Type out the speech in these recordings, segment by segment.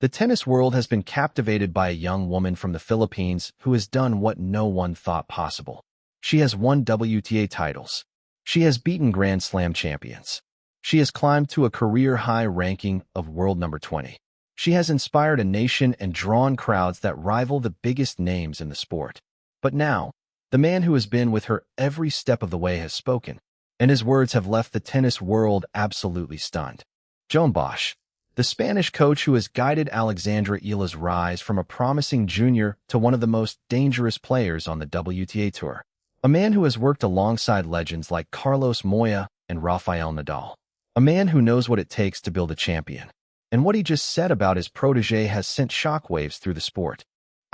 The tennis world has been captivated by a young woman from the Philippines who has done what no one thought possible. She has won WTA titles. She has beaten Grand Slam champions. She has climbed to a career-high ranking of world number 20. She has inspired a nation and drawn crowds that rival the biggest names in the sport. But now, the man who has been with her every step of the way has spoken, and his words have left the tennis world absolutely stunned. Joan Bosch, the Spanish coach who has guided Alexandra Eala's rise from a promising junior to one of the most dangerous players on the WTA Tour. A man who has worked alongside legends like Carlos Moya and Rafael Nadal. A man who knows what it takes to build a champion. And what he just said about his protege has sent shockwaves through the sport.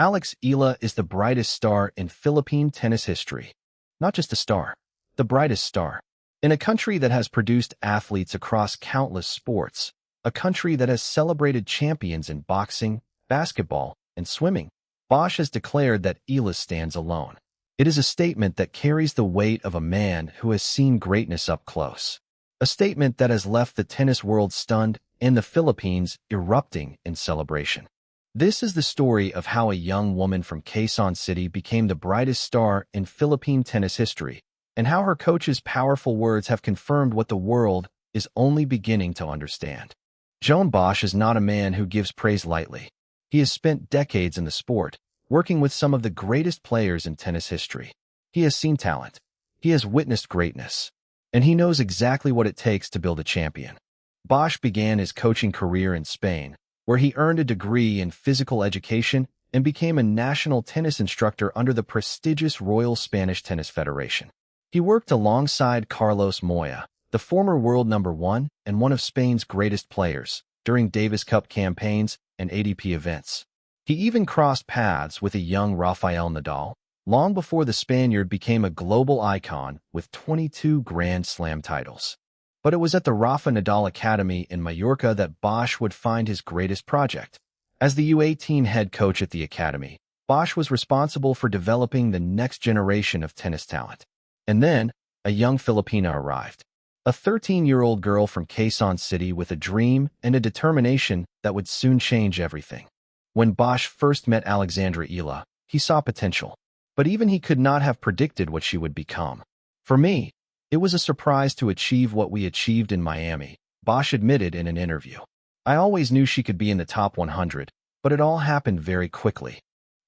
Alex Eala is the brightest star in Philippine tennis history. Not just a star, the brightest star. In a country that has produced athletes across countless sports, a country that has celebrated champions in boxing, basketball, and swimming, Bosch has declared that Eala stands alone. It is a statement that carries the weight of a man who has seen greatness up close. A statement that has left the tennis world stunned and the Philippines erupting in celebration. This is the story of how a young woman from Quezon City became the brightest star in Philippine tennis history, and how her coach's powerful words have confirmed what the world is only beginning to understand. Joan Bosch is not a man who gives praise lightly. He has spent decades in the sport, working with some of the greatest players in tennis history. He has seen talent. He has witnessed greatness. And he knows exactly what it takes to build a champion. Bosch began his coaching career in Spain, where he earned a degree in physical education and became a national tennis instructor under the prestigious Royal Spanish Tennis Federation. He worked alongside Carlos Moya, the former world number 1 and one of Spain's greatest players, during Davis Cup campaigns and ATP events. He even crossed paths with a young Rafael Nadal, long before the Spaniard became a global icon with 22 Grand Slam titles. But it was at the Rafa Nadal Academy in Mallorca that Bosch would find his greatest project. As the U18 head coach at the academy, Bosch was responsible for developing the next generation of tennis talent. And then, a young Filipina arrived. A 13-year-old girl from Quezon City with a dream and a determination that would soon change everything. When Bosch first met Alexandra Eala, he saw potential. But even he could not have predicted what she would become. For me, it was a surprise to achieve what we achieved in Miami, Bosch admitted in an interview. I always knew she could be in the top 100, but it all happened very quickly.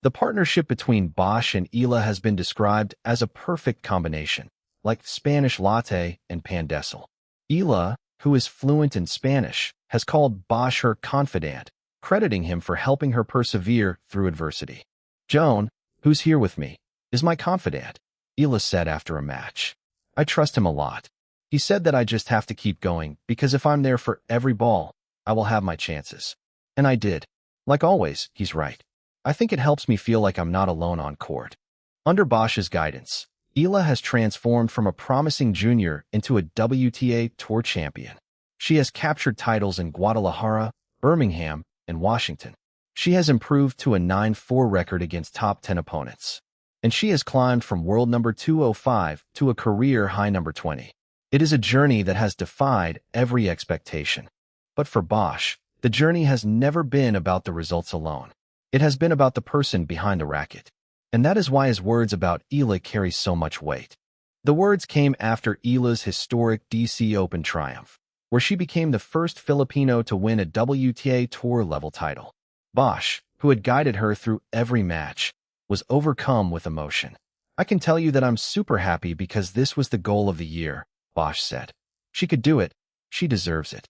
The partnership between Bosch and Eala has been described as a perfect combination, like Spanish latte and pandesal. Eala, who is fluent in Spanish, has called Bosch her confidant, crediting him for helping her persevere through adversity. Joan, who's here with me, is my confidant, Eala said after a match. I trust him a lot. He said that I just have to keep going because if I'm there for every ball, I will have my chances. And I did. Like always, he's right. I think it helps me feel like I'm not alone on court. Under Bosch's guidance, Eala has transformed from a promising junior into a WTA Tour champion. She has captured titles in Guadalajara, Birmingham, and Washington. She has improved to a 9-4 record against top 10 opponents. And she has climbed from world number 205 to a career high number 20. It is a journey that has defied every expectation. But for Bosch, the journey has never been about the results alone. It has been about the person behind the racket. And that is why his words about Eala carry so much weight. The words came after Eala's historic DC Open triumph, where she became the first Filipino to win a WTA Tour level title. Bosch, who had guided her through every match, was overcome with emotion. I can tell you that I'm super happy because this was the goal of the year, Bosch said. She could do it. She deserves it.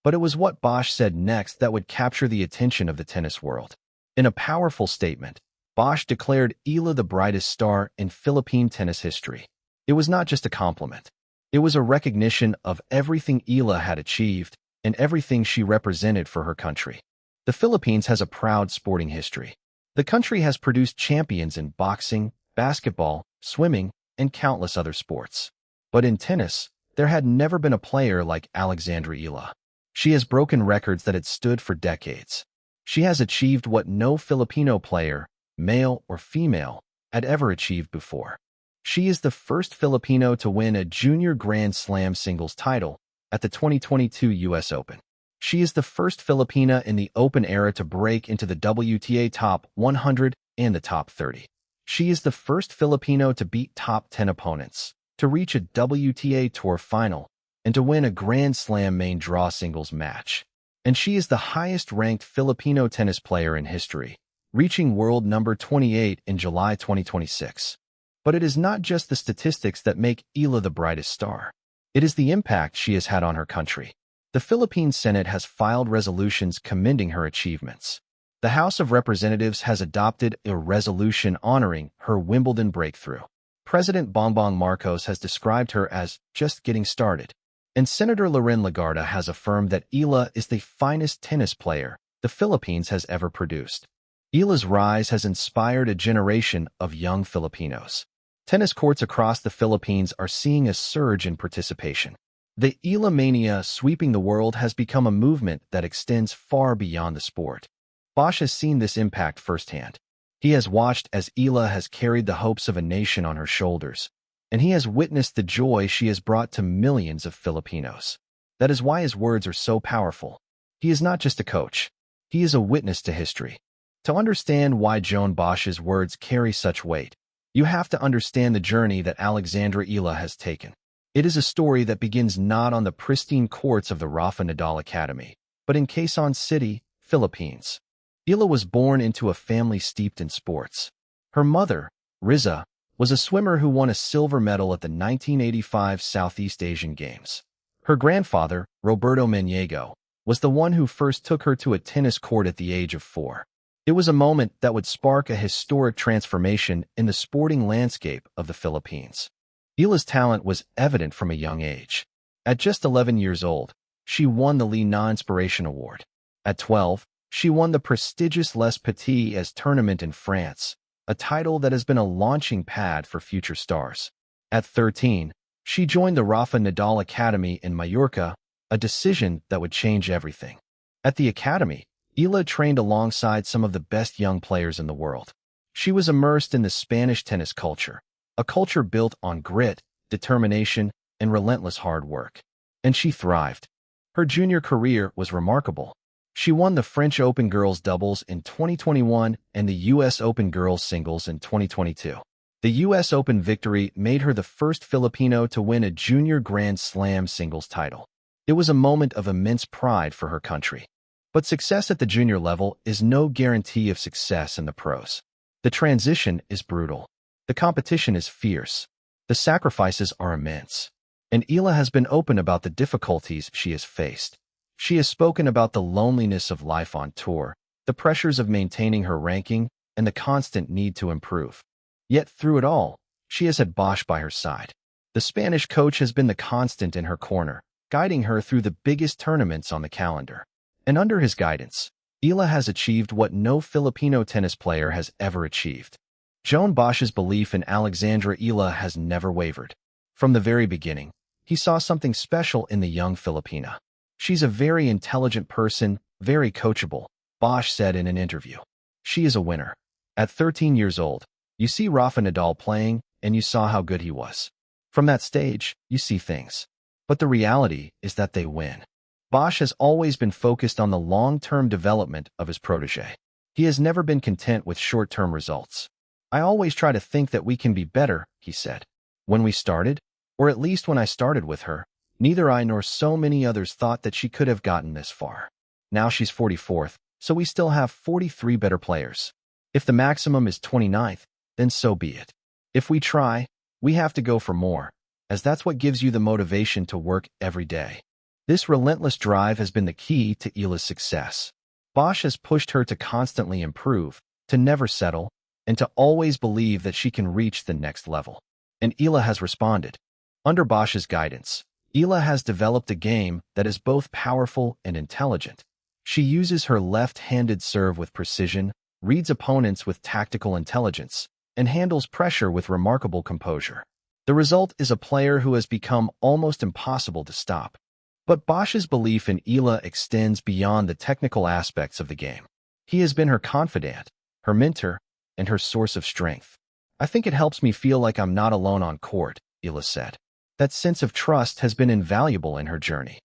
But it was what Bosch said next that would capture the attention of the tennis world. In a powerful statement, Bosch declared Eala the brightest star in Philippine tennis history. It was not just a compliment. It was a recognition of everything Eala had achieved and everything she represented for her country. The Philippines has a proud sporting history. The country has produced champions in boxing, basketball, swimming, and countless other sports. But in tennis, there had never been a player like Alexandra Eala. She has broken records that had stood for decades. She has achieved what no Filipino player, male or female, had ever achieved before. She is the first Filipino to win a junior Grand Slam singles title at the 2022 U.S. Open. She is the first Filipina in the Open era to break into the WTA Top 100 and the Top 30. She is the first Filipino to beat top 10 opponents, to reach a WTA Tour final, and to win a Grand Slam main draw singles match. And she is the highest-ranked Filipino tennis player in history, reaching world number 28 in July 2026. But it is not just the statistics that make Eala the brightest star. It is the impact she has had on her country. The Philippine Senate has filed resolutions commending her achievements. The House of Representatives has adopted a resolution honoring her Wimbledon breakthrough. President Bongbong Marcos has described her as just getting started. And Senator Loren Legarda has affirmed that Eala is the finest tennis player the Philippines has ever produced. Eala's rise has inspired a generation of young Filipinos. Tennis courts across the Philippines are seeing a surge in participation. The Eala mania sweeping the world has become a movement that extends far beyond the sport. Bosch has seen this impact firsthand. He has watched as Eala has carried the hopes of a nation on her shoulders, and he has witnessed the joy she has brought to millions of Filipinos. That is why his words are so powerful. He is not just a coach. He is a witness to history. To understand why Joan Bosch's words carry such weight, you have to understand the journey that Alexandra Eala has taken. It is a story that begins not on the pristine courts of the Rafa Nadal Academy, but in Quezon City, Philippines. Eala was born into a family steeped in sports. Her mother, Riza, was a swimmer who won a silver medal at the 1985 Southeast Asian Games. Her grandfather, Roberto Maniego, was the one who first took her to a tennis court at the age of 4. It was a moment that would spark a historic transformation in the sporting landscape of the Philippines. Eala's talent was evident from a young age. At just 11 years old, she won the Lina Inspiration Award. At 12, she won the prestigious Les Petits tournament in France, a title that has been a launching pad for future stars. At 13, she joined the Rafa Nadal Academy in Mallorca, a decision that would change everything. At the academy, Eala trained alongside some of the best young players in the world. She was immersed in the Spanish tennis culture, a culture built on grit, determination, and relentless hard work. And she thrived. Her junior career was remarkable. She won the French Open Girls Doubles in 2021 and the U.S. Open Girls Singles in 2022. The U.S. Open victory made her the first Filipino to win a junior Grand Slam singles title. It was a moment of immense pride for her country. But success at the junior level is no guarantee of success in the pros. The transition is brutal. The competition is fierce. The sacrifices are immense. And Eala has been open about the difficulties she has faced. She has spoken about the loneliness of life on tour, the pressures of maintaining her ranking, and the constant need to improve. Yet through it all, she has had Bosch by her side. The Spanish coach has been the constant in her corner, guiding her through the biggest tournaments on the calendar. And under his guidance, Eala has achieved what no Filipino tennis player has ever achieved. Joan Bosch's belief in Alexandra Eala has never wavered. From the very beginning, he saw something special in the young Filipina. She's a very intelligent person, very coachable, Bosch said in an interview. She is a winner. At 13 years old, you see Rafa Nadal playing, and you saw how good he was. From that stage, you see things. But the reality is that they win. Bosch has always been focused on the long-term development of his protégé. He has never been content with short-term results. I always try to think that we can be better, he said. When we started, or at least when I started with her, neither I nor so many others thought that she could have gotten this far. Now she's 44th, so we still have 43 better players. If the maximum is 29th, then so be it. If we try, we have to go for more, as that's what gives you the motivation to work every day. This relentless drive has been the key to Eala's success. Bosch has pushed her to constantly improve, to never settle, and to always believe that she can reach the next level. And Eala has responded. Under Bosch's guidance, Eala has developed a game that is both powerful and intelligent. She uses her left-handed serve with precision, reads opponents with tactical intelligence, and handles pressure with remarkable composure. The result is a player who has become almost impossible to stop. But Bosch's belief in Eala extends beyond the technical aspects of the game. He has been her confidant, her mentor, and her source of strength. I think it helps me feel like I'm not alone on court, Eala said. That sense of trust has been invaluable in her journey.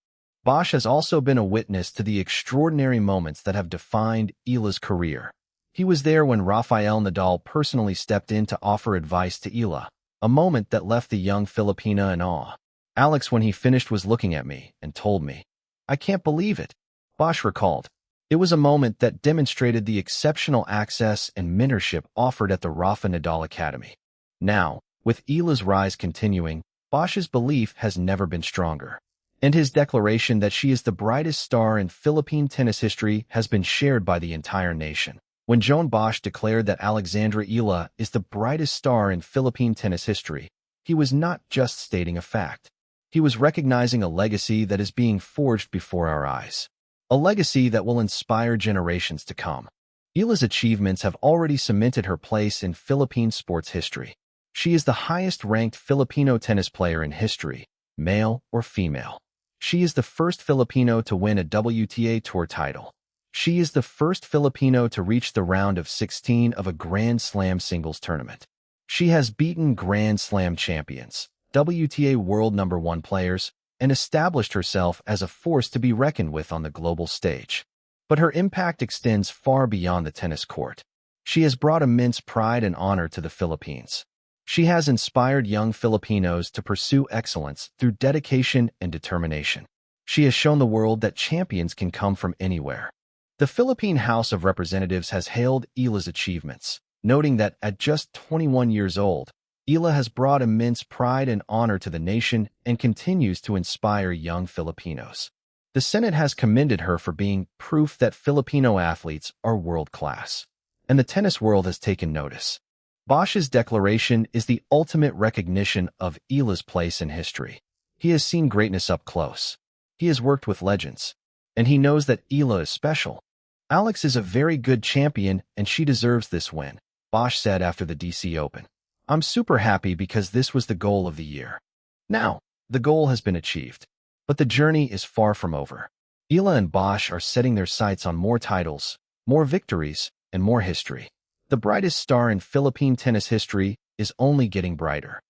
Bosch has also been a witness to the extraordinary moments that have defined Eala's career. He was there when Rafael Nadal personally stepped in to offer advice to Eala, a moment that left the young Filipina in awe. Alex, when he finished, was looking at me and told me, "I can't believe it," Bosch recalled. It was a moment that demonstrated the exceptional access and mentorship offered at the Rafa Nadal Academy. Now, with Eala's rise continuing, Bosch's belief has never been stronger. And his declaration that she is the brightest star in Philippine tennis history has been shared by the entire nation. When Joan Bosch declared that Alexandra Eala is the brightest star in Philippine tennis history, he was not just stating a fact. He was recognizing a legacy that is being forged before our eyes. A legacy that will inspire generations to come. Eala's achievements have already cemented her place in Philippine sports history. She is the highest-ranked Filipino tennis player in history, male or female. She is the first Filipino to win a WTA Tour title. She is the first Filipino to reach the round of 16 of a Grand Slam singles tournament. She has beaten Grand Slam champions, WTA world #1 players, and established herself as a force to be reckoned with on the global stage. But her impact extends far beyond the tennis court. She has brought immense pride and honor to the Philippines. She has inspired young Filipinos to pursue excellence through dedication and determination. She has shown the world that champions can come from anywhere. The Philippine House of Representatives has hailed Eala's achievements, noting that at just 21 years old, Eala has brought immense pride and honor to the nation and continues to inspire young Filipinos. The Senate has commended her for being proof that Filipino athletes are world-class, and the tennis world has taken notice. Bosch's declaration is the ultimate recognition of Eala's place in history. He has seen greatness up close. He has worked with legends, and he knows that Eala is special. "Alex is a very good champion, and she deserves this win," Bosch said after the DC Open. "I'm super happy because this was the goal of the year. Now, the goal has been achieved, but the journey is far from over." Eala and Bosch are setting their sights on more titles, more victories, and more history. The brightest star in Philippine tennis history is only getting brighter.